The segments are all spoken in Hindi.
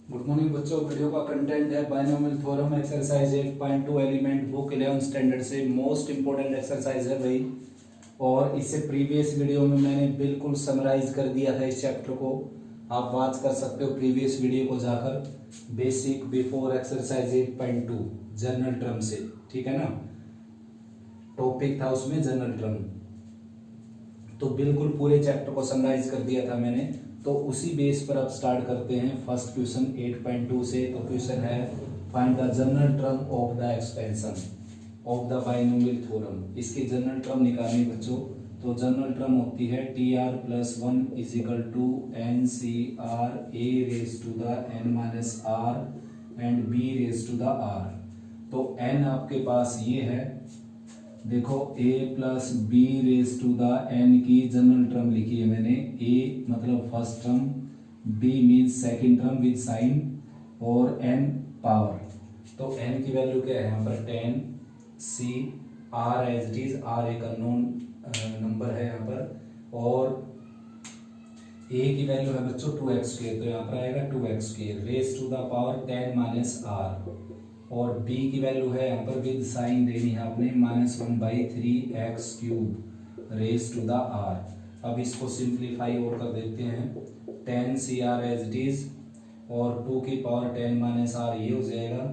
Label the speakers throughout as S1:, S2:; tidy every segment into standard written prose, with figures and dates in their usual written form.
S1: गुड मॉर्निंग बच्चों। वीडियो का कंटेंट है binomial theorem exercise 1.2 element book 11 standard से मोस्ट इंपॉर्टेंट एक्सरसाइज है भाई। और इससे प्रीवियस वीडियो में मैंने बिल्कुल समराइज कर दिया था इस चैप्टर को। आप वॉच कर सकते हो प्रीवियस वीडियो को जाकर, basic before exercise 8.2 general term से, ठीक है ना। टॉपिक था उसमें जनरल टर्म, तो बिल्कुल पूरे चैप्टर को समराइज कर दिया था मैंने। तो उसी बेस पर अब स्टार्ट करते हैं फर्स्ट क्वेश्चन 8.2 से। तो क्वेश्चन है find the general term of the expansion of the binomial theorem. इसके जनरल टर्म निकालने बच्चों। तो जनरल टर्म होती है T R plus one is equal to N C R A raise to the N minus R and B raise to the R. तो एन आपके पास ये है, देखो a plus B raise to the N की जनरल टर्म लिखी है मैंने। a मतलब first term, b means second term with sign, और n पावर। तो n की वैल्यू क्या है यहाँ पर 10, c r as it is, r एक अननोन नंबर है यहाँ पर, और a की वैल्यू है बच्चों 2x स्क्वायर, तो यहाँ पर आएगा 2x square raise to the power 10 minus r। और b की वैल्यू है यहाँ पर विद साइन देनी है आपने -1/3x cube raise to the r। अब इसको सिंप्लीफाई और कर देते हैं 10 C R as it is, और 2 की पावर 10 माइनस r ये हो जाएगा।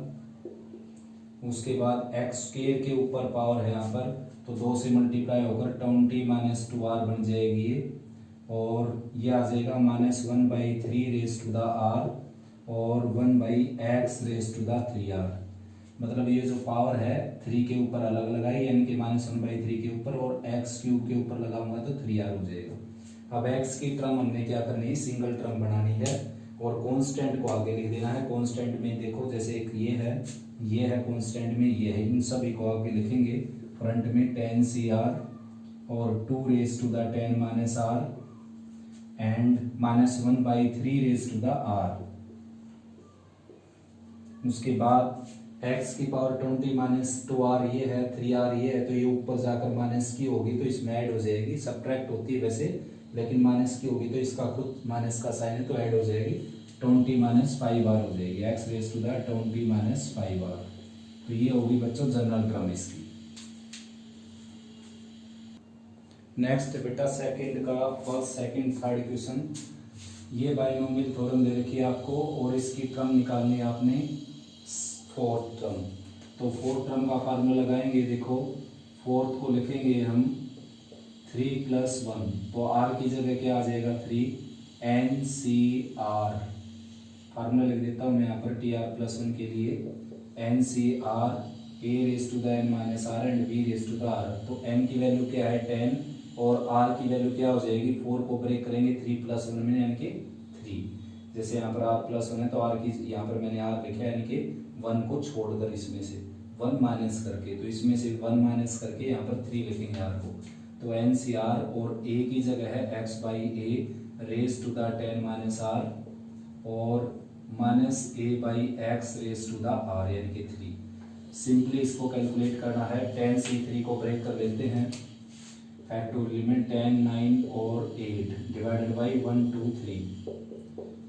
S1: उसके बाद x स्क्वायर के ऊपर पावर है यहाँ पर, तो 2 से मल्टीप्लाई होकर 20 माइनस 2r बन जाएगी ये, और ये आ जाएगा -1/3 रेज टू द r और 1/x raise to the 3r। मतलब ये जो पावर है 3 के ऊपर अलग लगाई, यानी कि -1/3 के ऊपर, और x क्यूब के ऊपर लगाऊंगा तो 3r हो जाएगा। अब x की टर्म हमने क्या करनी है, सिंगल टर्म बनानी है, और कांस्टेंट को आगे लिख देना है। कांस्टेंट में देखो जैसे एक ये है कांस्टेंट में, ये है, इन सभी को आगे लिखेंगे फ्रंट में 10 सी आर और 2 raise to the 10 minus R and -1/3 raise to the R. उसके बाद x की पावर 20 माइनस 2r ये है, 3r ये है, तो ये ऊपर जाकर माइनस की होगी तो इसमें ऐड हो जाएगी। सब्ट्रैक्ट होती है वैसे, लेकिन माइनस की होगी तो इसका खुद माइनस का साइन है तो ऐड हो जाएगी, 20 माइनस 5r हो जाएगी, x raise to the 20 minus 5r। तो ये होगी बच्चों जनरल टर्म इसकी। नेक्स्ट बेटा सेकंड का फर्स्ट सेकंड थर्ड क्वेश्चन। ये बायनोमियल थ्योरम दे रखी है आपको, और इसकी टर्म निकालनी है आपने फोर्थ टर्म। तो फोर्थ टर्म का फार्मूला लगाएंगे, देखो फोर्थ को लिखेंगे हम 3 + 1, तो r की जगह क्या आ जाएगा 3 एन सी आर। फार्मूला लिख देता हूँ मैं यहाँ पर टी आर प्लस 1 के लिए, N C R A raise to the N minus R and B raise to the R. तो n की वैल्यू क्या है 10, और r की वैल्यू क्या हो जाएगी, 4 को ब्रेक करेंगे 3 + 1 में, यानी कि 3। जैसे यहाँ पर r + 1 है तो r की यहाँ पर मैंने r लिखा है, यानी कि 1 को छोड़कर इसमें से 1 माइनस करके, तो इसमें से 1 माइनस करके यहाँ पर 3 लिखेंगे r को। तो एन सी आर, और a की जगह है x/a raise to the 10 minus r और -a/x raise to the r, यानी कि 3। सिंपली इसको कैलकुलेट करना है, 10 से 3 को ब्रेक कर लेते हैं, फैक्टर लिमिट 10, 9 और 8 डिवाइडेड बाई 1, 2, 3।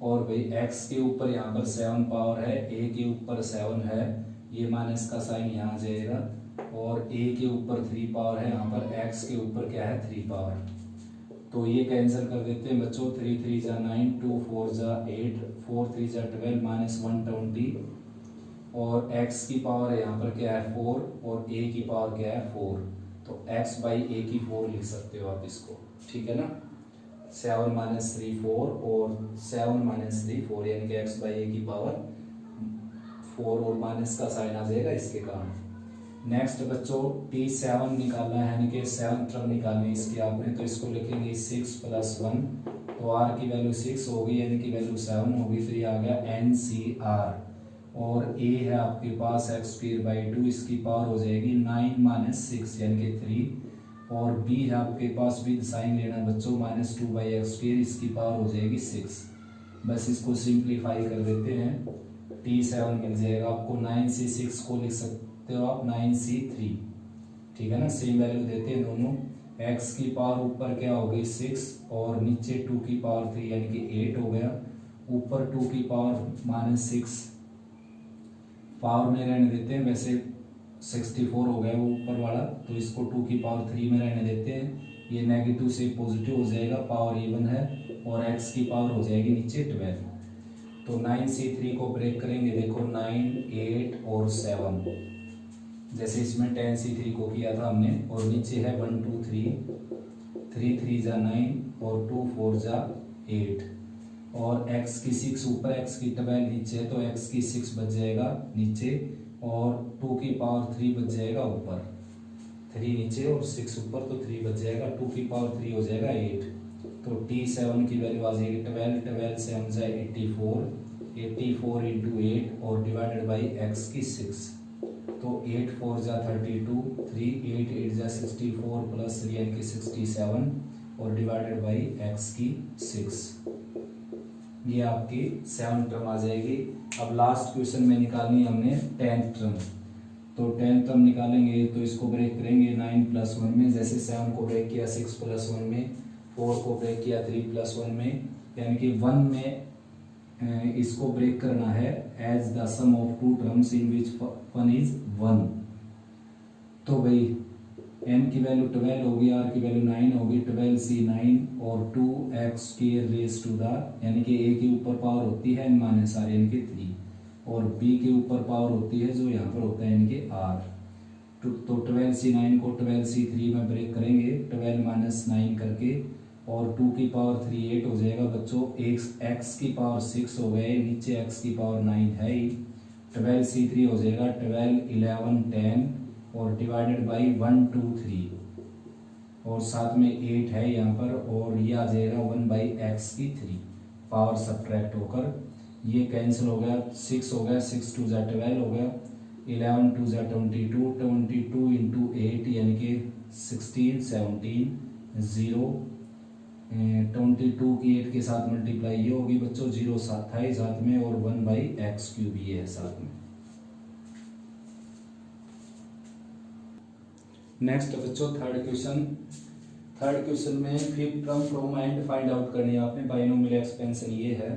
S1: और भाई x के ऊपर यहाँ पर 7 पावर है, a के ऊपर 7 है, ये माइनस का साइन यहाँ आ जाएगा, और a के ऊपर 3 पावर है, यहाँ पर x के ऊपर क्या है 3 पावर। तो ये कैंसिल कर देते हैं बच्चों, 3 3 जा 9, 2 4 जा 8, 4 3 जा 12, -120, और x की पावर है यहाँ पर क्या है 4, और a की पावर क्या है 4। तो x/a की 4 लिख सकते हो आप इसको, ठीक है ना। 7 - 3 4, और 7 - 3 4, यानी कि x/a की पावर 4, और माइनस का साइन आ जाएगा इसके कारण। नेक्स्ट बच्चों t7 निकालना है, यानी कि 7 टर्म निकालनी है इसकी आपने। तो इसको लिखेंगे 6 + 1, तो r की वैल्यू 6 होगी, यानी कि वैल्यू 7 होगी, तो ये आ गया एन सी आर। और a है आपके पास x²/2, इसकी पावर हो जाएगी 9 - 6, यानी कि 3। और b है आपके पास विद साइन लेना बच्चों, -2/x², इसकी पावर हो जाएगी 6। बस इसको सिंप्लीफाई कर देते हैं, t7 मिल जाएगा आपको। 9 से 6 को लिख सकते हो आप 9c3, ठीक है ना। सेम वैल्यू देते हैं दोनों। x की पावर ऊपर क्या होगी 6, और नीचे 2 की पावर 3, यानी कि 8 हो गया, ऊपर 2 की पावर -6 पावर में रहने देते हैं, वैसे 64 हो गया वो ऊपर वाला, तो इसको 2 की पावर 3 में रहने देते हैं। ये नेगेटिव से पॉजिटिव हो जाएगा, पावर इवन है, और x की पावर हो जाएगी नीचे 12। तो 9c3 को ब्रेक करेंगे, देखो 9, 8 और 7, जैसे इसमें 10c3 को किया था हमने, और नीचे है 1 2 3, 3 3 जा 9 और 2 4 जा 8, और x की 6 ऊपर, x की 12 नीचे, तो x की 6 बच जाएगा नीचे, और 2 की पावर 3 बच जाएगा ऊपर, 3 नीचे और 6 ऊपर, तो 3 बच जाएगा, 2 की पावर 3 हो जाएगा 8। तो t7 की वैल्यू आ जाएगी 12, 12 से हम जाए 84, 84 इंटू 8 और डिवाइडेड बाई x की 6, तो 8 4 जा 32, 3 8 8 जा 64 प्लस 3 यानी कि 67 और डिवाइडेड बाई x की 6, ये आपकी 7 टर्म आ जाएगी। अब लास्ट क्वेश्चन में निकालनी है हमने 10th टर्म, तो 10th टर्म निकालेंगे तो इसको ब्रेक करेंगे 9 + 1 में, जैसे 7 को ब्रेक किया 6 + 1 में, 4 को ब्रेक किया 3 + 1 में, यानी कि 1 में इसको ब्रेक करना है as the sum of 2 terms in which 1 is 1। तो भाई n की वैल्यू 12 होगी, r की वैल्यू 9 होगी, 12c 9 और 2x square raise to the, यानी कि a के ऊपर पावर होती है n - r यानी कि 3, और b के ऊपर पावर होती है जो यहाँ पर होता है यानी कि r। तो 12c 9 को 12c 3 में ब्रेक करेंगे, 12 - 9 करके, और 2 की पावर 3 8 हो जाएगा बच्चों, x की पावर 6 हो गए, नीचे x की पावर 9 है ही, 12c3 हो जाएगा 12 11 10 और डिवाइडेड बाई 1 2 3, और साथ में 8 है यहाँ पर, और ये आ जाएगा 1/x की 3, पावर सब्ट्रैक्ट होकर ये कैंसिल हो गया, 6 हो गया, 6 2 जा 12 हो गया, 11 2 जा 22, 22 इंटू 8 यानी कि 16 17 0, 22 की 8 के साथ मल्टीप्लाई ये होगी बच्चों 0 7 था साथ में, और 1/x³ ये है साथ में। नेक्स्ट बच्चों थर्ड क्वेश्चन में fifth term from and find out करनी है आपने, बाइनोमियल एक्सपेंशन ये है।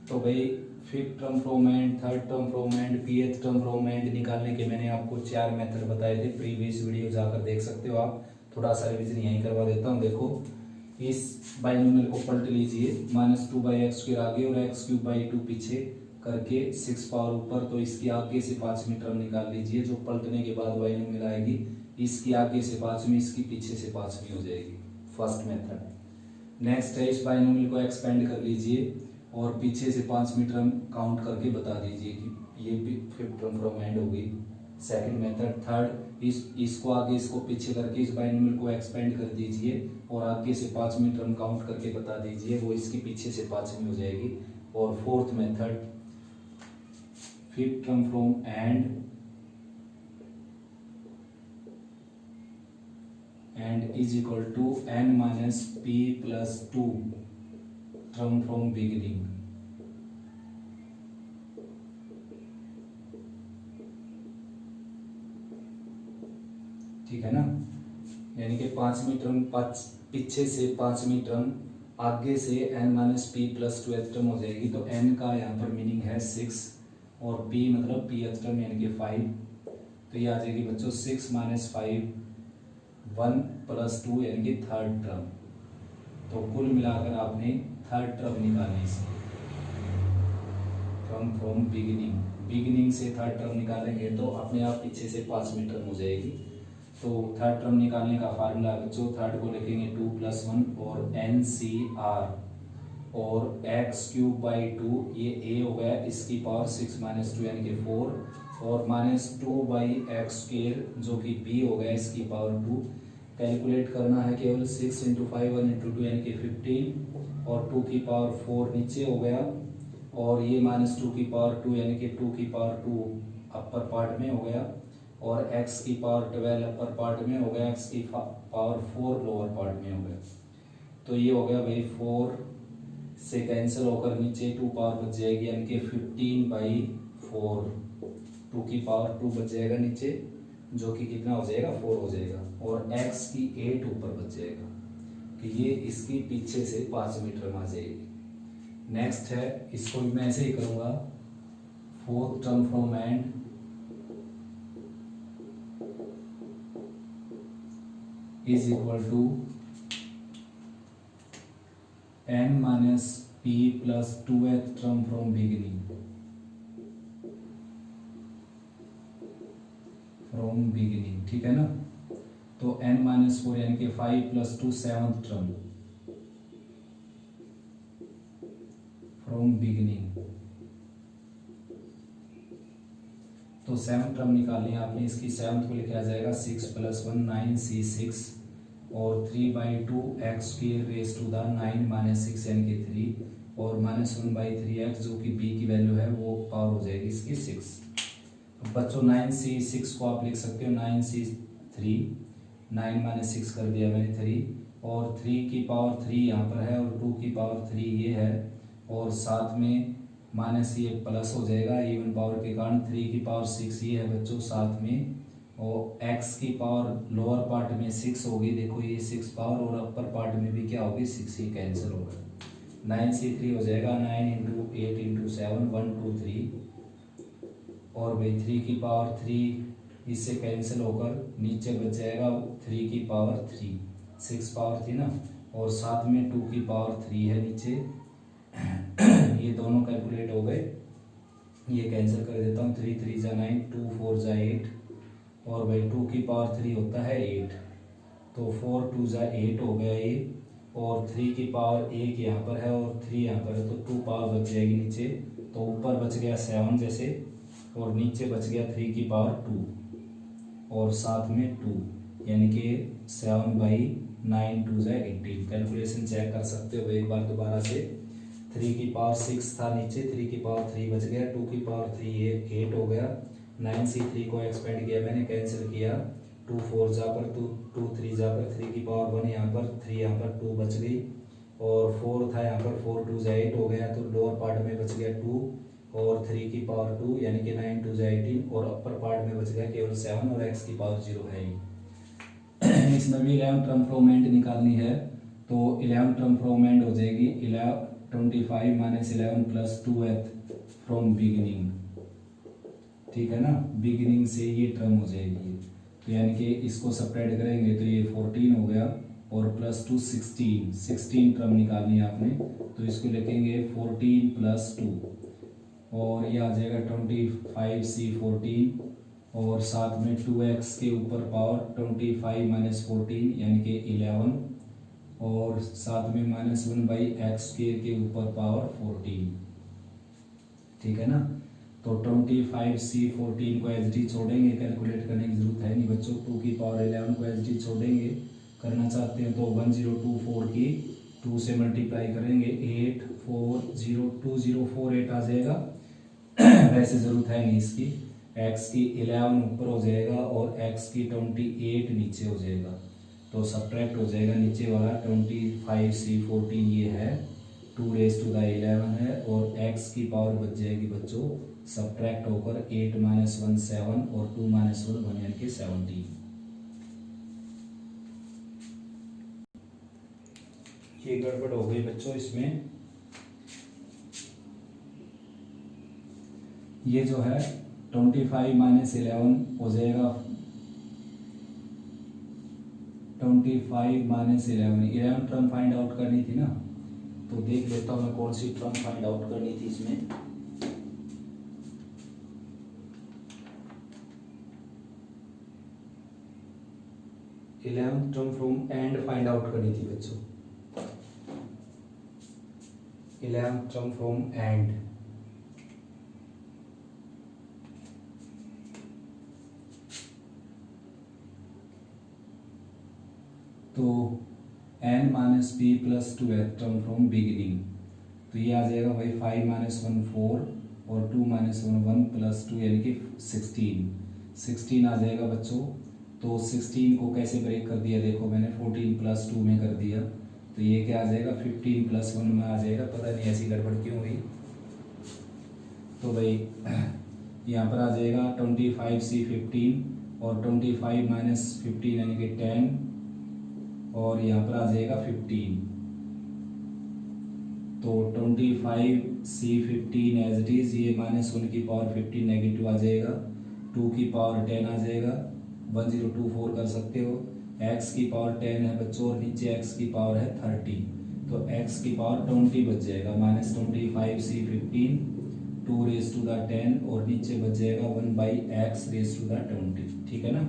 S1: तो भाई fifth term from and, third term from and, pth term from and निकालने के मैंने आपको 4 मेथड बताए थे, प्रीवियस वीडियो जाकर देख सकते हो आप, थोड़ा सा रिविजन यहीं करवा देता हूँ। देखो इस बाइनोमियल को पलट लीजिए, -2/x² आगे और x³/2 पीछे करके 6 पावर ऊपर, तो इसकी आगे से 5वीं टर्म निकाल लीजिए, जो पलटने के बाद बाइनोमियल आएगी, इसकी आगे से 5वीं, इसकी पीछे से 5वीं हो जाएगी, फर्स्ट मेथड। नेक्स्ट है इस बाइनोमियल को एक्सपेंड कर लीजिए और पीछे से 5वीं टर्म काउंट करके बता दीजिए कि ये फिफ्थ टर्म फ्रॉम एंड होगी, सेकंड मेथड। थर्ड इसको आगे इसको पीछे करके इस बाइनोमियल को एक्सपेंड कर दीजिए और आगे से 5वीं टर्म काउंट करके बता दीजिए, वो इसकी पीछे से 5वीं हो जाएगी। और fourth method fifth term from end is equal to n - p + 2 term from beginning. ठीक है ना, यानी कि 5वीं टर्म पीछे से 5वीं टर्म, आगे से n - p + 2th टर्म हो जाएगी। तो n का यहाँ पर मीनिंग है 6 और p मतलब pth टर्म यानी कि 5, तो ये आ जाएगी बच्चों 6 - 5 1 + 2 यानी कि थर्ड टर्म। तो कुल मिलाकर आपने थर्ड टर्म निकालनी इसकी, टर्म फ्रॉम बिगिनिंग से थर्ड टर्म निकालेंगे तो अपने आप पीछे से 5वीं टर्म हो जाएगी। तो थर्ड टर्म निकालने का फार्मूला बच्चों, थर्ड को लिखेंगे 2 + 1 और NCR और x³/2, ये a हो गया, इसकी पावर 6 - 2 यानी कि 4 और -2/x² जो कि b हो गया, इसकी पावर 2। कैलकुलेट करना है केवल 6 × 5 1 × 2 यानी कि 15 और 2 की पावर 4 नीचे हो गया, और ये -2 की पावर 2 यानी कि 2 की पावर 2 अपर पार्ट में हो गया, और x की पावर 12 अपर पार्ट में हो गया, x की पावर 4 लोअर पार्ट में हो गया। तो ये हो गया भाई 4 से कैंसिल होकर नीचे 2 पावर बच जाएगी, यानी कि 15/4, 2 की पावर 2 बच जाएगा नीचे, जो कि कितना हो जाएगा 4 हो जाएगा, और x की 8 ऊपर बच जाएगा, कि ये इसकी पीछे से 5वीं टर्म आ जाएगी। नेक्स्ट है, इसको भी मैं ऐसे ही करूंगा, fourth term from end is equal to n minus p plus 2th term from beginning, ठीक है ना। तो n माइनस 4 यानी कि 5 plus 2 7th term from beginning. तो 7th टर्म निकालनी है आपने, इसकी 7th को लिखा जाएगा 6 प्लस 1 9 c6 और 3/2 x की रेस टू द 9 माइनस 6 यानी कि 3 और माइनस 1/3x जो कि b की वैल्यू है वो पावर हो जाएगी इसकी 6। अब बच्चों 9c6 को आप लिख सकते हो 9c3, 9 माइनस 6 कर दिया मैंने 3 और 3 की पावर 3 यहाँ पर है और 2 की पावर 3 ये है और साथ में माइनस ये प्लस हो जाएगा इवन पावर के कारण 3 की पावर 6 ये है बच्चों साथ में, और x की पावर लोअर पार्ट में 6 होगी, देखो ये 6 पावर और अपर पार्ट में भी क्या होगी 6 ही कैंसिल होगा, 9c3 हो जाएगा 9 इंटू 8 इंटू 7 1 2 3 और भाई 3 की पावर 3 इससे कैंसिल होकर नीचे बच जाएगा 3 की पावर 3, 6 पावर थी ना और साथ में 2 की पावर 3 है नीचे ये दोनों कैलकुलेट हो गए, ये कैंसिल कर देता हूँ 3 3 जा 9 2 4 जा 8 और भाई 2 की पावर 3 होता है 8 तो 4 2 जा 8 हो गया ये और 3 की पावर 1 यहाँ पर है और 3 यहाँ पर है तो 2 पावर बच जाएगी नीचे, तो ऊपर बच गया 7 जैसे और नीचे बच गया 3 की पावर 2 और साथ में 2 यानी कि 7/9 2 जा 18। कैलकुलेशन चेक कर सकते हो एक बार दोबारा से, 3 की पावर 6 था नीचे, 3 की पावर 3 बच गया, 2 की पावर 3 ये 8 हो गया, 9c3 को एक्सपेंड किया मैंने कैंसिल किया, 2 4 जा पर 2 3 जा पर 3 की पावर 1 यहाँ पर 3 यहाँ पर 2 बच गई और 4 था यहाँ पर 4 2 जा 8 हो गया तो लोअर पार्ट में बच गया 2 और 3 की पावर 2 यानी कि 9 2 जा 18 और अपर पार्ट में बच गया केवल 7 और x की पावर 0 है ही। इसमें भी 11 टर्म फ्रॉम एंड निकालनी है तो 11 टर्म फ्रॉम एंड हो जाएगी 25 minus 11 plus 2th from beginning, ठीक है ना, बिगिनिंग से ये टर्म हो जाएगी तो यानी कि इसको सपरेट करेंगे तो ये 14 हो गया और प्लस 2 16 टर्म निकालनी है आपने तो इसको लिखेंगे 14 प्लस 2 और ये आ जाएगा 25c14 और साथ में 2x के ऊपर पावर 25 माइनस 14 यानी कि 11 और साथ में माइनस 1/x² के ऊपर पावर 14, ठीक है ना। तो 25c14 को एच छोड़ेंगे, कैलकुलेट करने की जरूरत है नहीं बच्चों, 2 की पावर 11 को एच छोड़ेंगे, करना चाहते हैं तो 1024 की 2 से मल्टीप्लाई करेंगे 840248 आ जाएगा वैसे जरूरत है नहीं इसकी, x की 11 ऊपर हो जाएगा और x की 28 नीचे हो जाएगा तो सब्ट्रैक्ट हो जाएगा नीचे वाला 25c14 ये है 2 raised to the 11 है और x की पावर बच जाएगी बच्चों सब्ट्रैक्ट होकर 8 माइनस 1 7 और 2 माइनस 1 1 यानी कि 17। ये गड़बड़ हो गई बच्चों इसमें, ये जो है 25 माइनस 11 हो जाएगा 25 माइनस 11 टर्म फाइंड आउट करनी थी ना तो देख लेता हूँ मैं कौन सी टर्म फाइंड आउट करनी थी इसमें। 11th term from and find out करनी थी बच्चों, 11th टर्म फ्रॉम एंड। तो n minus P plus 2 term from beginning तो ये आ जाएगा भाई 5 माइनस 1 4 और 2 माइनस 1 1 प्लस 2 यानी कि 16 आ जाएगा बच्चों। तो 16 को कैसे ब्रेक कर दिया देखो मैंने 14 प्लस 2 में कर दिया तो ये क्या आ जाएगा 15 प्लस 1 में आ जाएगा, पता नहीं ऐसी गड़बड़ क्यों हुई। तो भाई यहाँ पर आ जाएगा 25c15 और 25 माइनस 15 यानी कि 10 और यहाँ पर आ जाएगा 15 तो 25C15 एज इट इज, ये -1⁻15 नेगेटिव आ जाएगा, 2⁻10 आ जाएगा, 1024 कर सकते हो। x की पावर 10 है बच्चों और नीचे x की पावर है 30, तो x की पावर 20 बच जाएगा, -25C15 2⁻10 और नीचे बच जाएगा 1/x⁻20। ठीक है ना।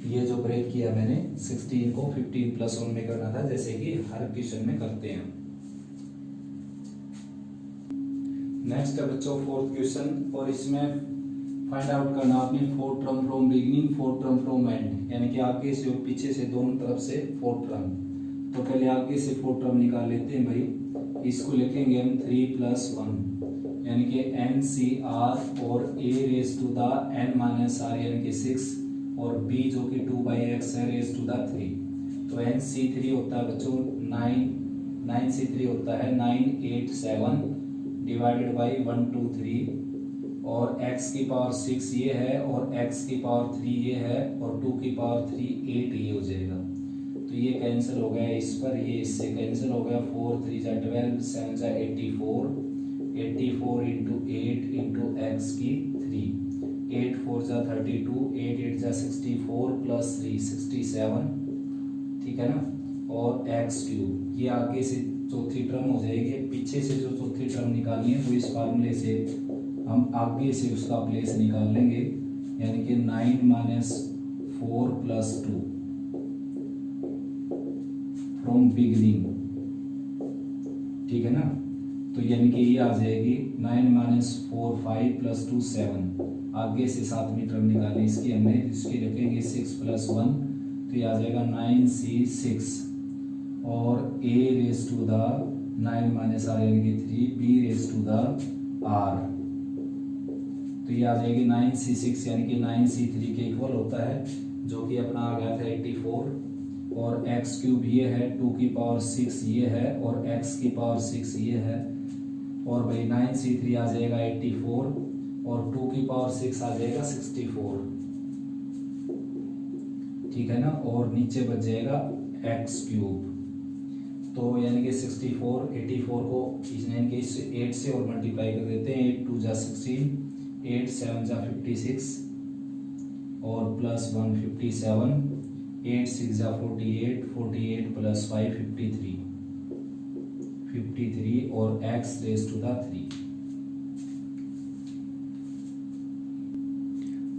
S1: ये जो ब्रेक किया मैंने 16 को 15+1 में करना था, जैसे कि हर क्वेश्चन में करते हैं। नेक्स्ट है बच्चों फोर्थ क्वेश्चन, और इसमें फाइंड आउट करना आपने 4 term from beginning, 4 term from and, यानी कि आगे से और पीछे से दोनों तरफ से 4 टर्म। तो पहले आगे से 4 टर्म निकाल लेते हैं भाई। इसको लिखेंगे हम 3+1, यानी कि NCR और a⁻n-r यानी कि 6 और b जो कि 2/x है (3). तो NC3 होता है बच्चों 9C3 होता है 987 डिवाइडेड बाई 1 2 3, और x की पावर 6 ये है और x की पावर 3 ये है और 2 की पावर 3 8 ये हो जाएगा। तो ये कैंसिल हो गया इस पर, ये इससे कैंसिल हो गया। 4 3 जा 12, 7 जा 84, 84 इंटू 8 इंटू एक्स की 3, 8 4 जा 32, 8 8 जा 64 प्लस 3 67, ठीक है ना। और एक्स क्यूब, ये आगे से चौथी टर्म हो जाएगी। पीछे से जो चौथी टर्म निकालनी है तो इस फार्मूले से हम आगे से उसका प्लेस निकाल लेंगे, यानी कि 9 - 4 + 2 फ्रॉम बिगिनिंग, ठीक है ना। तो यानी कि ये आ जाएगी 9 - 4 5 + 2 7। आगे से सातवीं टर्म निकाली इसकी हमने, इसकी लिखेंगे 6 + 1, तो ये आ जाएगा 9C6 और a⁻9 - r यानी कि 3 b⁻r, तो ये आ जाएगी 9C6 यानी कि 9C3 के इक्वल होता है, जो कि अपना आ गया था 84। और एक्स क्यूब ये है, 2 की पावर 6 ये है और एक्स की पावर 6 ये है, और भाई 9C3 आ जाएगा 84 और 2 की पावर 6 आ जाएगा 64, ठीक है ना। और नीचे बच जाएगा एक्स क्यूब, तो यानी कि 64 84 को यानी कि 8 से और मल्टीप्लाई कर देते हैं। 8 2 जा 16, 8 7 जा 56 और प्लस 1 57, 8 6 जा 48, 48 + 5 53 और x⁻3।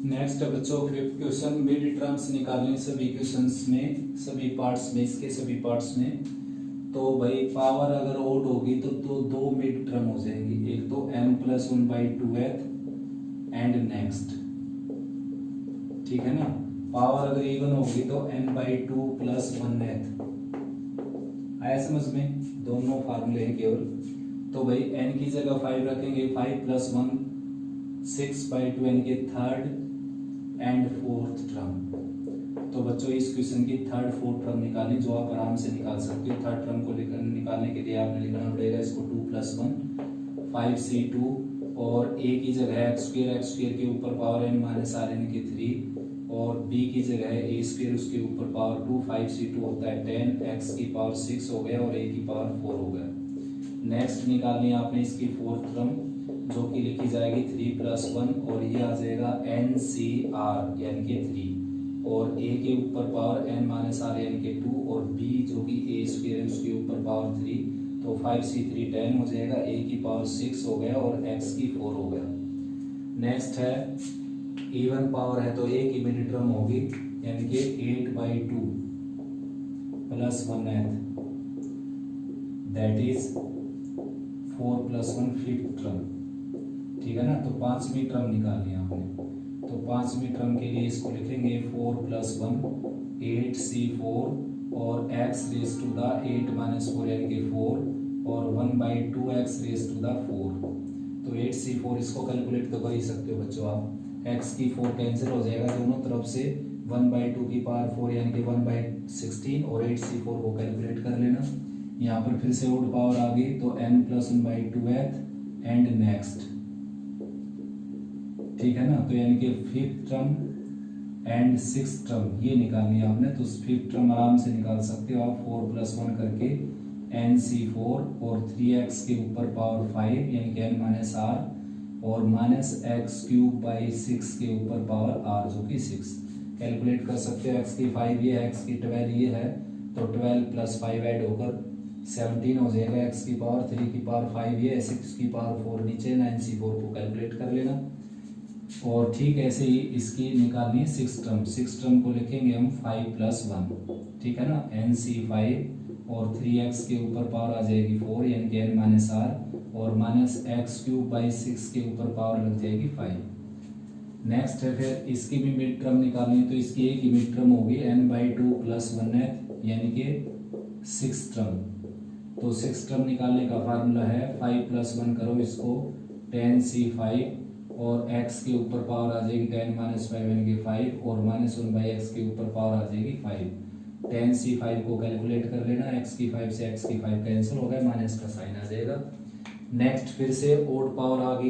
S1: नेक्स्ट है बच्चों फिफ्थ क्वेश्चन, मिड टर्म्स निकालने सभी क्वेश्चंस में, सभी पार्ट्स में, इसके सभी पार्ट्स में। तो भाई पावर अगर ओड होगी तो दो मिड टर्म हो जाएंगी, एक तो n+1/2th एंड नेक्स्ट, ठीक है ना। पावर अगर इवन होगी तो n/2 + 1th, आया समझ में, दोनों फार्मूले हैं केवल। तो भाई n की जगह 5 रखेंगे, 5 + 1 6/2 यानी कि थर्ड एंड फोर्थ टर्म। तो बच्चों इस क्वेश्चन की थर्ड फोर्थ टर्म निकालनी, जो आप आराम से निकाल सकते हो। थर्ड टर्म को निकालने के लिए आपने लिखना पड़ेगा इसको 2 + 1 5C2 और a की जगह है x² के ऊपर पावर n - r यानी कि 3 और b की जगह है a² उसके ऊपर पावर 2, 5C2 होता है 10, x की पावर 6 हो गया और a की पावर 4 हो गया। नेक्स्ट निकालनी है आपने इसकी फोर्थ टर्म, जो कि लिखी जाएगी 3 + 1 और ये आ जाएगा NCR यानी कि 3 और a के ऊपर पावर n - r यानी कि 2 और b जो कि a² है उसके ऊपर पावर 3, तो 5C3 10 हो जाएगा, a की पावर 6 हो गया और x की 4 हो गया। नेक्स्ट है इवन पावर है तो a की मिड टर्म होगी, यानी कि 8/2 + 1th, that is 4 + 1 fifth term, ठीक है ना। तो पांचवी टर्म निकालनी आपने, तो पांचवी टर्म के लिए इसको लिखेंगे 4 + 1 8C4 और x⁻8 - 4 यानी कि 4 और 1/2x⁻4। तो 8C4 इसको कैलकुलेट तो कर ही सकते हो बच्चों आप, x की 4 कैंसिल हो जाएगा दोनों तरफ से, 1/2 की पावर 4 यानी कि 1/16 और 8C4 को कैलकुलेट कर लेना। यहाँ पर फिर से ओड पावर आ गई तो n+1/2th एंड नेक्स्ट, ठीक है ना। तो यानी कि fifth term and sixth term ये निकालनी है आपने, तो फिफ्थ टर्म आराम से निकाल सकते हो आप 4 + 1 करके NC4 और 3x के ऊपर पावर 5 यानी कि n माइनस r और माइनस एक्स क्यूब बाई 6 के ऊपर पावर r जो कि 6। कैलकुलेट कर सकते हो, x की 5 ये है, x की 12 ये है, तो 12 प्लस 5 ऐड होकर 17 हो जाएगा। x की पावर 3 की पावर 5 ये है, 6 की पावर 4 नीचे, 9c4 को कैलकुलेट कर लेना। और ठीक ऐसे ही इसकी निकालनी है 6 टर्म को लिखेंगे हम 5 प्लस 1, ठीक है ना। NC5 और 3x के ऊपर पावर आ जाएगी 4 यानी कि n माइनस r और माइनस एक्स क्यूब बाई 6 के ऊपर पावर लग जाएगी 5। नेक्स्ट है फिर इसकी भी मिड टर्म निकालनी है, तो इसकी एक ही मिड टर्म होगी n/2 प्लस 1 यानी कि 6 टर्म। तो 6 टर्म निकालने का फार्मूला है 5 प्लस 1 करो इसको 10c5 और x के ऊपर पावर आ जाएगी 10 माइनस 5 यानी कि 5 और माइनस 1/x के ऊपर पावर आ जाएगी 5। 10c5 को कैलकुलेट कर लेना, x की 5 से x की 5 कैंसिल हो गया, माइनस का साइन आ जाएगा। नेक्स्ट फिर से ओड पावर आ गई,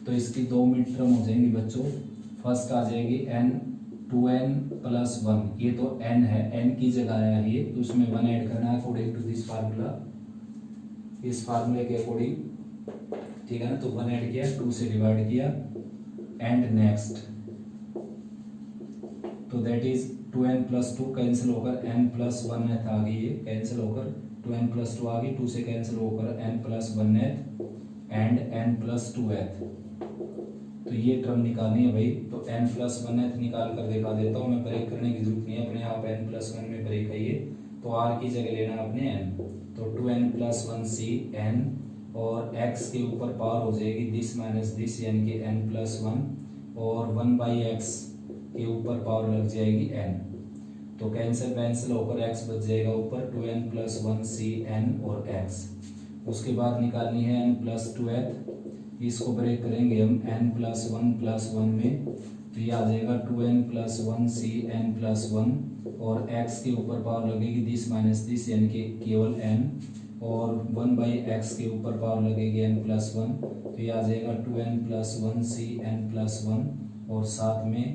S1: तो इसकी दो मिड टर्म हो जाएंगी बच्चों। फर्स्ट आ जाएगी n 2n प्लस 1, ये तो n है, n की जगह आया ये, तो उसमें 1 ऐड करना है अकॉर्डिंग टू दिस फार्मूला, इस फार्मूले के अकॉर्डिंग, ठीक है ना। तो 1 ऐड किया, 2 से डिवाइड किया एंड नेक्स्ट, तो that is 2n plus 2 cancel होकर n प्लस 1 आ गई, ये कैंसिल होकर 2n प्लस 2 आ गई, 2 से कैंसिल होकर n plus 1 and n plus 2। तो ये टर्म निकालनी है भाई, तो n प्लस 1 निकाल कर दिखा देता हूँ मैं, ब्रेक करने की जरूरत नहीं है, अपने आप n प्लस 1 में ब्रेक है ये, तो r की जगह लेना अपने n, तो 2n प्लस 1c n और x के ऊपर पावर हो जाएगी दिस माइनस दिस यानी कि n प्लस 1 और 1/x के ऊपर पावर लग जाएगी n, तो कैंसिल होकर x बच जाएगा ऊपर 2n प्लस 1c n और x। उसके बाद निकालनी है n प्लस 2h, इसको ब्रेक करेंगे हम n प्लस 1 में, तो ये आ जाएगा 2n plus 1c n plus 1 और x के ऊपर पावर लगेगी दिस माइनस दिस यानी कि केवल n और 1/x के ऊपर पावर लगेगी n प्लस 1, तो ये आ जाएगा 2n plus 1c n plus 1 और साथ में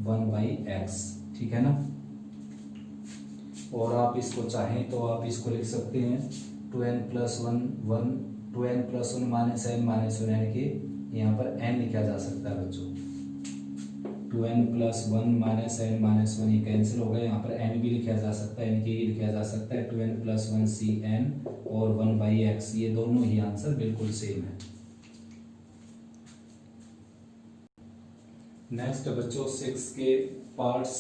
S1: 1/x, ठीक है ना। और आप इसको चाहें तो आप इसको लिख सकते हैं 2n plus 1 minus n minus 1 यानी कि यहाँ पर n लिखा जा सकता है बच्चों, 2n plus 1 minus n minus 1 ये कैंसिल हो गया, यहाँ पर n भी लिखा जा सकता है, यानी कि ये लिखा जा सकता है 2n प्लस 1c n और 1/x, ये दोनों ही आंसर बिल्कुल सेम है। नेक्स्ट बच्चों 6 के पार्ट्स,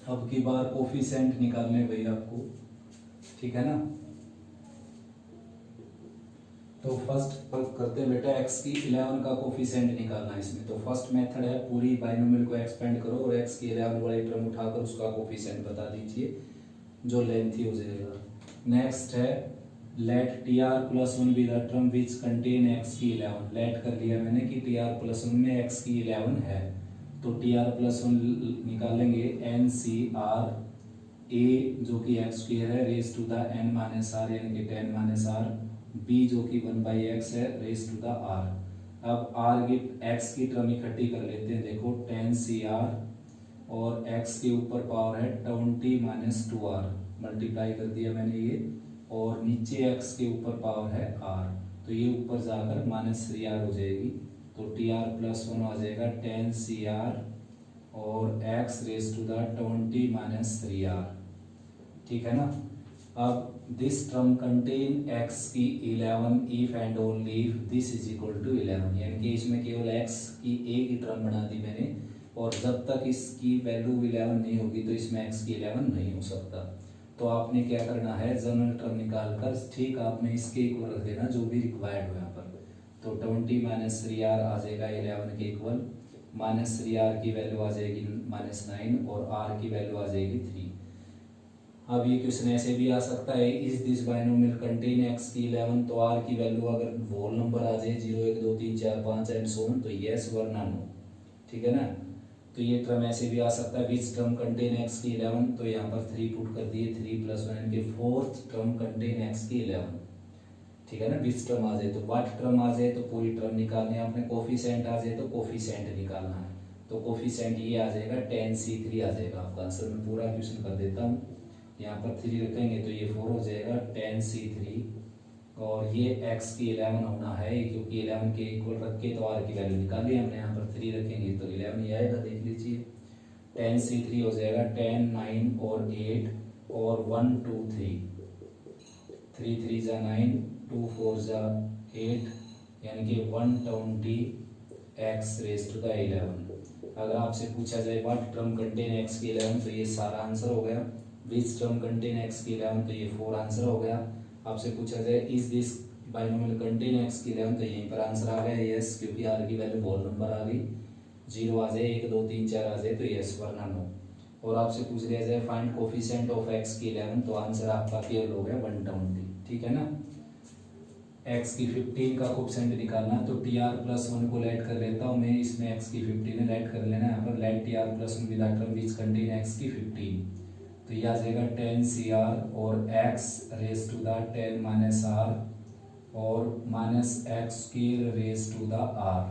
S1: अब की बार कोफिशिएंट निकालने भाई आपको, ठीक है ना। तो फर्स्ट करते हैं बेटा x की 11 का कोफिशिएंट निकालना है इसमें। तो फर्स्ट मेथड है पूरी बाइनोमियल को एक्सपेंड करो और x की 11 वाली टर्म उठाकर उसका कोफिशिएंट बता दीजिए जो लेंथी हो जाएगा। नेक्स्ट है let tr plus 1 be the term which contain x की 11, लेट कर लिया मैंने कि tr प्लस 1 में x की 11 है, तो tr प्लस 1 निकालेंगे NCR a जो कि x स्क्वायर है raise to the n minus r यानी कि 10 माइनस r, b जो कि 1/x है रेज टू द r। अब r की x की टर्म इकट्ठी कर लेते हैं, देखो 10cr और x के ऊपर पावर है 20 माइनस 2r, मल्टीप्लाई कर दिया मैंने ये, और नीचे x के ऊपर पावर है r, तो ये ऊपर जाकर माइनस 3r हो जाएगी, तो tr प्लस 1 आ जाएगा 10cr और x raise to the 20 minus 3r, ठीक है ना। अब दिस टर्म कंटेन x की 11 if and only if this is equal to 11, यानी कि इसमें केवल x की एक ही टर्म बना दी मैंने, और जब तक इसकी वैल्यू 11 नहीं होगी तो इसमें x की 11 नहीं हो सकता। तो आपने क्या करना है, जनरल टर्म निकालकर ठीक आपने इसके इक्वल रख देना जो भी रिक्वायर्ड हो यहाँ पर, तो 20 माइनस 3r आ जाएगा 11 के इक्वल, माइनस 3r की वैल्यू आ जाएगी -9 और r की वैल्यू आ जाएगी 3। अब ये क्वेश्चन ऐसे भी आ सकता है is this binomial contain x की 11, तो r की वैल्यू अगर होल नंबर आ जाए 0 1 2 3 4 5 एंड सो ऑन तो यस वरना नो, ठीक है ना। तो ये टर्म ऐसे भी आ सकता है विच टर्म कंटेन x की 11, तो यहाँ पर 3 पुट कर दिए, 3 प्लस 1 यानी कि फोर्थ टर्म कंटेन x की 11, ठीक है ना। विच टर्म आ जाए तो व्हाट टर्म आ जाए तो पूरी टर्म निकालनी है आपने, कोफिशिएंट आ जाए तो कोफिशिएंट निकालना है, तो कोफिशिएंट ये आ जाएगा 10c3 आ जाएगा आपका आंसर। मैं पूरा क्वेश्चन कर देता हूँ, यहाँ पर 3 रखेंगे तो ये 4 हो जाएगा 10c3, और ये x की 11 होना है क्योंकि 11 के इक्वल रख के तो r की वैल्यू निकाली हमने। यहाँ पर 3 रखेंगे तो 11 ही आएगा, देख लीजिए। 10c3 हो जाएगा 10, 9 और 8 और 1 2 3, 3 3 जा 9, 2 4 जा 8, यानी कि 120x रेज टू द 11। अगर आपसे पूछा जाए व्हाट टर्म कंटेन x की 11 तो ये सारा आंसर हो गया। विच टर्म कंटेन x की 11 तो ये 4 आंसर हो गया। आपसे पूछा जाए is this binomial contain x की 11 तो यहीं पर आंसर आ गया यस, क्योंकि r की वैल्यू होल नंबर आ गई। 0 आ जाए, 1 2 3 4 आ जाए तो यस, वरना नो। और आपसे पूछ लिया जाए फाइंड कोफिशिएंट ऑफ x की 11 तो आंसर आपका केवल हो गया 120, ठीक है ना। x की 15 का कोफिशिएंट निकालना तो tr+1 को ऐड कर लेता हूँ मैं, इसमें x की 15 ऐड कर लेना। यहाँ पर let tr+1 with term which contain x की 15, तो यह आ जाएगा 10cr और x raise to the 10 minus r और minus x square raise to the r।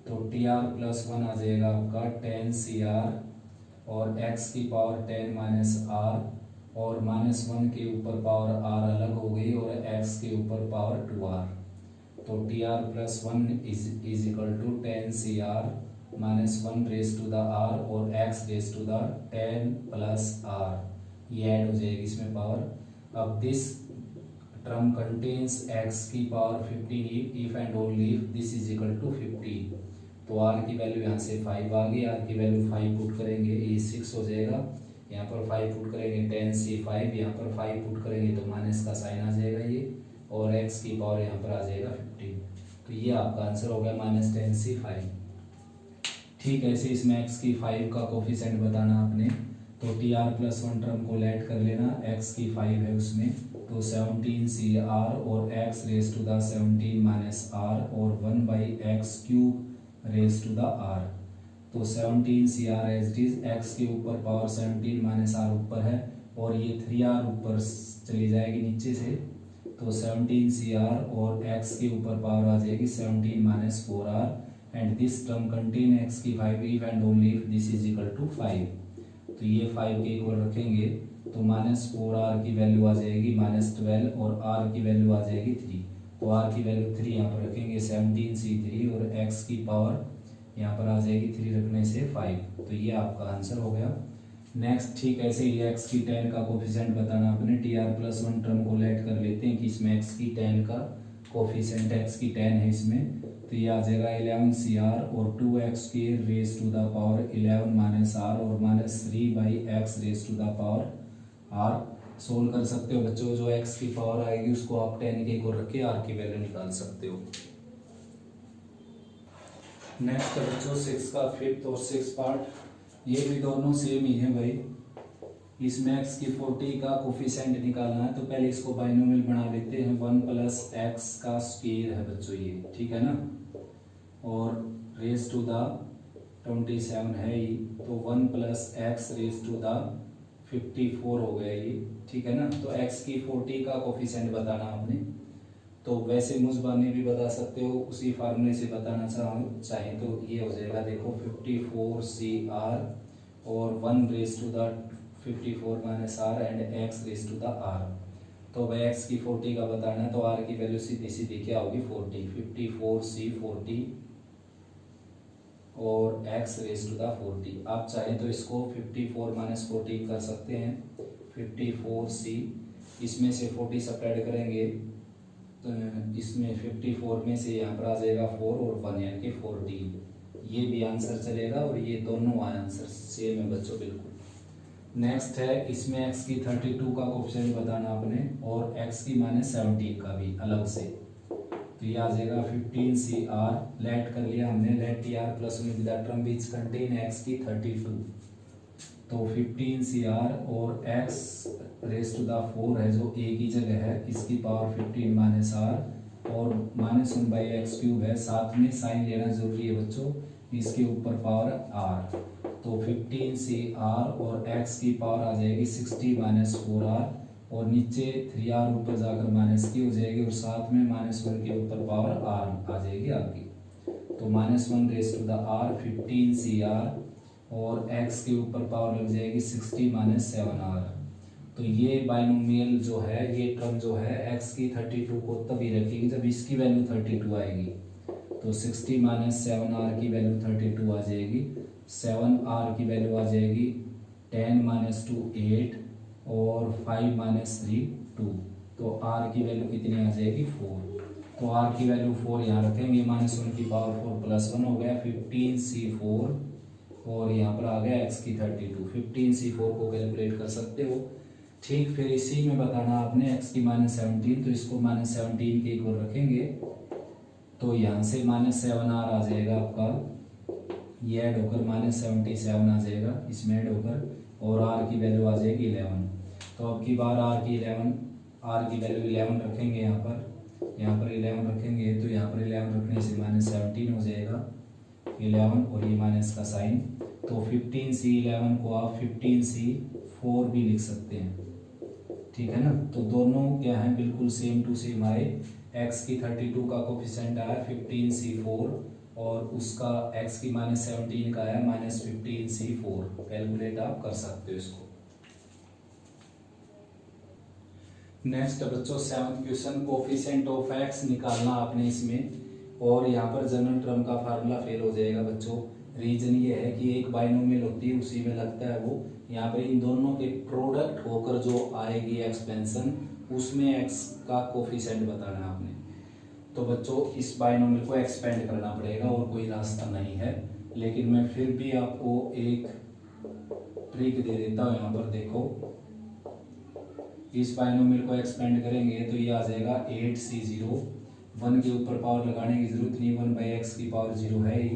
S1: तो tr+1 आ जाएगा आपका 10cr और x की पावर 10 माइनस r और -1 के ऊपर पावर r अलग हो गई और x के ऊपर पावर 2r। तो tr+1 is equal to 10cr -1 raise to the r और x raise to the 10 plus r, ये ऐड हो जाएगी इसमें पावर। अब दिस टर्म कंटेन्स x की power 15 if and only if this is equal to 15। तो r की वैल्यू यहाँ से 5 आ गई, r की वैल्यू 5 पुट करेंगे ये 6 हो जाएगा। यहाँ पर 5 पुट करेंगे 10 से 5, यहाँ पर 5 पुट करेंगे तो माइनस का साइन आ जाएगा ये, और x की पावर यहाँ पर आ जाएगा 15। तो ये आपका आंसर हो गया -10 से 5। ठीक है, ऐसे इसमें x की 5 का कोफिशिएंट बताना आपने, तो tr+1 टर्म को ऐड कर लेना, x की 5 है उसमें तो 17cr और x raise to the 17 minus r और 1/x³ raise to the r। तो 17cr as it is, x के ऊपर पावर 17 माइनस r ऊपर है और ये 3r ऊपर चली जाएगी नीचे से, तो 17cr और x के ऊपर पावर आ जाएगी 17 minus 4r and this term contain x की 5 if and only if this is equal to 5। तो ये 5 के इक्वल रखेंगे तो -4r की वैल्यू आ जाएगी -12 और r की वैल्यू आ जाएगी 3। तो r की वैल्यू 3 यहाँ पर रखेंगे 17c3 और x की पावर यहाँ पर आ जाएगी 3 रखने से 5। तो ये आपका आंसर हो गया। नेक्स्ट, ठीक ऐसे ही x की 10 का कोफिशिएंट बताना आपने, tr+1 टर्म को ऐड कर लेते हैं कि इसमें x की 10 का कोफिशिएंट x की 10 है इसमें, तो ये आ जाएगा 11cr और 2x² raise to the power 11 minus r और -3/x raise to the power r। Solve कर सकते हो बच्चों, जो x की पावर आएगी उसको आप 10 के इक्वल रख के r की वैल्यू निकाल सकते हो। नेक्स्ट है बच्चों 6 का 5th और 6th पार्ट, ये भी दोनों सेम ही है भाई। इसमें x की 40 का कोफिशिएंट निकालना है, तो पहले इसको बाइनोमियल बना लेते हैं। 1 + x का स्क्वायर है बच्चों ये, ठीक है ना, और रेज टू द 27 है ही, तो 1 + x रेज टू द 54 हो गया ये, ठीक है ना। तो x की 40 का कोफिशिएंट बताना आपने, तो वैसे मुझबानी भी बता सकते हो, उसी फार्मूले से बताना चाहें तो ये हो जाएगा, देखो 54cr और 1 raise to the 54 minus r and x raise to the r। तो भाई x की 40 का बताना है तो r की वैल्यू सीधी सीधी क्या होगी 40, 54c 40 और x रेज टू द 40। आप चाहें तो इसको 54 माइनस 40 कर सकते हैं, 54c, इसमें से 40 सब्ट्रैक्ट करेंगे तो इसमें 54 में से यहाँ पर आ जाएगा 4 और 1 यानी कि 40। ये भी आंसर चलेगा और ये दोनों आंसर सेम है बच्चों बिल्कुल। नेक्स्ट है इसमें x की 32 का कोफिशिएंट बताना आपने और x की -17 का भी अलग से, तो ये आ जाएगा 15cr, लेट कर लिया हमने, let tr+1 with the term which contain x की 32, तो 15cr और x रेज टू द 4 है जो a की जगह है, इसकी पावर 15 माइनस r और -1/x³ है, साथ में साइन लेना जरूरी है बच्चों, इसके ऊपर पावर r। तो 15cr और x की पावर आ जाएगी 60 माइनस 4r और नीचे 3r ऊपर जाकर माइनस की हो जाएगी और साथ में -1 के ऊपर पावर r आ जाएगी आपकी। तो -1 raise to the r 15cr और x के ऊपर पावर लग जाएगी 60 माइनस 7r। तो ये बाइनोमियल जो है, ये टर्म जो है x की 32 को तभी रखेगी जब इसकी वैल्यू 32 आएगी। तो 60 माइनस 7r की वैल्यू 32 आ जाएगी। 7r की वैल्यू आ जाएगी 10 माइनस 2 8 और 5 माइनस 3 2। तो r की वैल्यू कितनी आ जाएगी 4। तो r की वैल्यू 4 यहाँ रखेंगे, माइनस 1 की पावर 4 प्लस 1 हो गया 15c4 और यहाँ पर आ गया x की 32। 15c4 को कैलकुलेट कर सकते हो। ठीक, फिर इसी में बताना आपने x की -17, तो इसको -17 के इक्वल रखेंगे तो यहाँ से -7r आ जाएगा आपका, ये ऐड होकर -77 आ जाएगा, इसमें ऐड होकर, और r की वैल्यू आ जाएगी 11। तो अब की बार r की वैल्यू 11 रखेंगे, यहाँ पर 11 रखेंगे, तो यहाँ पर 11 रखने से -17 हो जाएगा 11 और ये माइनस का साइन। तो 15c11 को आप 15c4 भी लिख सकते हैं, ठीक है ना। तो दोनों क्या है, बिल्कुल सेम टू सेम आए। x की 32 का कोफिशिएंट आया 15c4 और उसका x की -17 का आया -15c4। कैलकुलेट आप कर सकते हो इसको। नेक्स्ट बच्चों 7th question, coefficient of x निकालना आपने इसमें, और यहाँ पर जनरल टर्म का फार्मूला फेल हो जाएगा बच्चों। रीजन ये है कि एक बाइनोमियल होती है, उसी में लगता है वो, यहाँ पर इन दोनों के प्रोडक्ट होकर जो आएगी एक्सपेंशन, उसमें x का कोफिशिएंट बताना है आपने। तो बच्चों इस बाइनोमियल को एक्सपेंड करना पड़ेगा और कोई रास्ता नहीं है, लेकिन मैं फिर भी आपको एक ट्रिक दे देता हूँ। यहाँ पर देखो, इस बाइनोमियल को एक्सपेंड करेंगे तो ये आ जाएगा 8c0। 1 के ऊपर पावर लगाने की जरूरत नहीं, 1/x की पावर 0 है ही,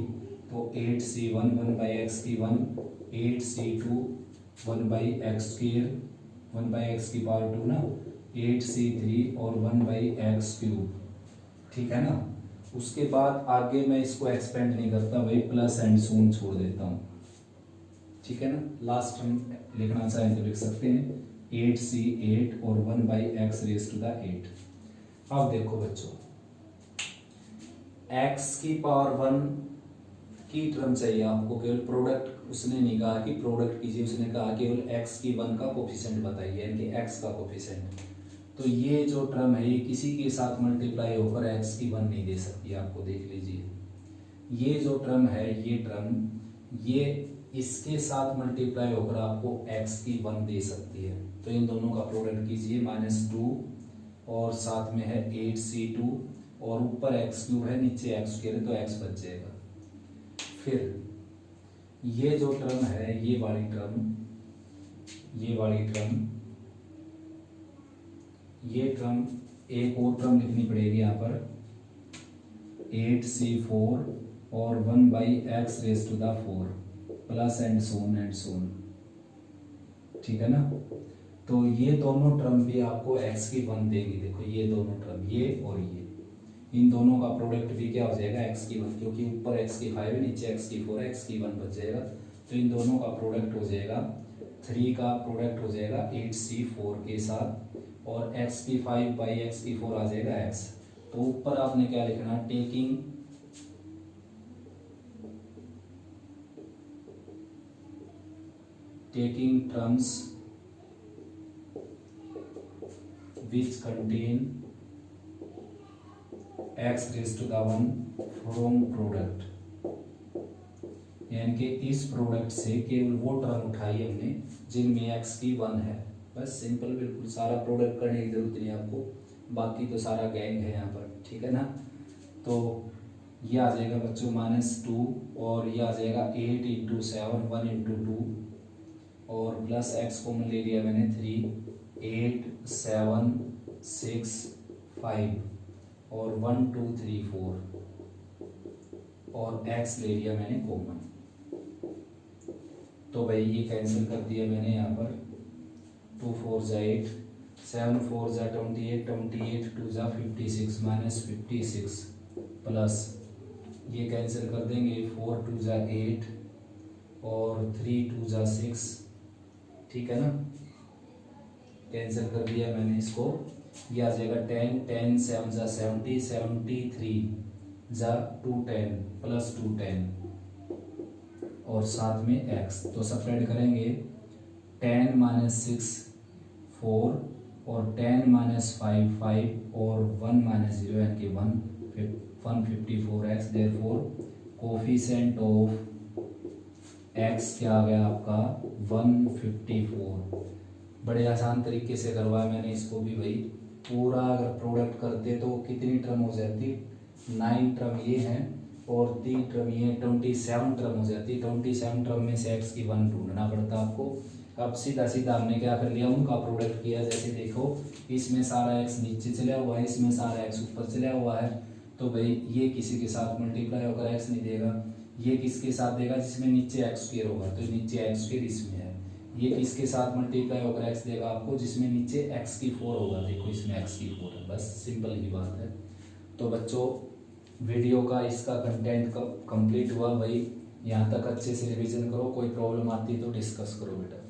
S1: तो 8c1 1/x की 1, 8c2 1/x², 1/x की पावर 2 ना, 8c3 और 1/x³, ठीक है ना। उसके बाद आगे मैं इसको एक्सपेंड नहीं करता, वही प्लस एंड सून छोड़ देता हूँ, ठीक है ना। लास्ट हम लिखना चाहें तो लिख सकते हैं 8c8 और 1/x⁻8। अब देखो बच्चों, x की पावर 1 की टर्म चाहिए आपको, केवल प्रोडक्ट उसने नहीं कहा कि प्रोडक्ट कीजिए, उसने कहा केवल x की 1 का कोफिशिएंट बताइए, यानी कि x का कोफिशिएंट। तो ये जो टर्म है ये किसी के साथ मल्टीप्लाई होकर x की 1 नहीं दे सकती, आपको देख लीजिए। ये जो टर्म है, ये टर्म ये इसके साथ मल्टीप्लाई होकर आपको x की 1 दे सकती है। तो इन दोनों का प्रोडक्ट कीजिए, -2 और साथ में है 8c2 और ऊपर x³ है, नीचे x² है, तो x बच जाएगा। फिर ये जो टर्म है, ये वाली टर्म, ये टर्म एक और टर्म लिखनी पड़ेगी यहाँ पर 8c4 और 1/x⁻4 प्लस एंड सोन, ठीक है ना। तो ये दोनों टर्म भी आपको x की 1 देगी। देखो ये दोनों टर्म, ये और ये, इन दोनों का प्रोडक्ट भी क्या हो जाएगा x की 1, क्योंकि ऊपर x की 5 है, नीचे x की 4 है, x की 1 बच जाएगा। तो इन दोनों का प्रोडक्ट हो जाएगा 3 का प्रोडक्ट हो जाएगा 8c4 के साथ, और x की 5/x⁴ आ जाएगा x। तो ऊपर आपने क्या लिखना, taking terms which contain x⁻1 from product, यानी कि इस प्रोडक्ट से केवल वो टर्म उठाई हमने जिनमें x की 1 है। बस सिंपल, बिल्कुल सारा प्रोडक्ट करने की जरूरत नहीं आपको, बाकी तो सारा गैंग है यहाँ पर, ठीक है ना। तो ये आ जाएगा बच्चों -2 और ये आ जाएगा 8 × 7 1 × 2 और प्लस x कॉमन ले लिया मैंने 3, 8 7 6 5 और 1 2 3 4 और x ले लिया मैंने कॉमन। तो भाई ये कैंसिल कर दिया मैंने यहाँ पर, 2 4 × 8, 7 4 × 28, 28 2 × 56 -56 प्लस ये कैंसिल कर देंगे, 4 2 × 8 और 3 2 × 6, ठीक है ना। कैंसिल कर दिया मैंने इसको, ये आ जाएगा 10 10 7 × 70 73 × 2 10 प्लस 2 10 और साथ में x। तो सपरेट करेंगे 10 - 6 4 और 10 माइनस 5 5 और 1 माइनस 0 यानी कि 154x। Therefore coefficient of x क्या आ गया आपका 154। बड़े आसान तरीके से करवाया मैंने इसको भी भाई। पूरा अगर प्रोडक्ट करते तो कितनी टर्म हो जाती, 9 टर्म ये हैं और 3 टर्म ये 27 टर्म हो जाती। 27 टर्म में से x की 1 ढूंढना पड़ता आपको। अब सीधा सीधा हमने क्या कर लिया, उनका प्रोडक्ट किया। जैसे देखो इसमें सारा x नीचे चला हुआ है, इसमें सारा x ऊपर चला हुआ है, तो भाई ये किसी के साथ मल्टीप्लाई होकर x नहीं देगा। ये किसके साथ देगा, जिसमें नीचे एक्स स्क्वायर होगा, तो नीचे एक्स स्क्वायर इसमें है। ये किसके साथ मल्टीप्लाई होकर x देगा आपको, जिसमें नीचे x की 4 होगा। देखो इसमें x की 4 है, बस सिंपल ही बात है। तो बच्चों वीडियो का इसका कंटेंट कंप्लीट हुआ भाई। यहाँ तक अच्छे से रिवीजन करो, कोई प्रॉब्लम आती है तो डिस्कस करो बेटा।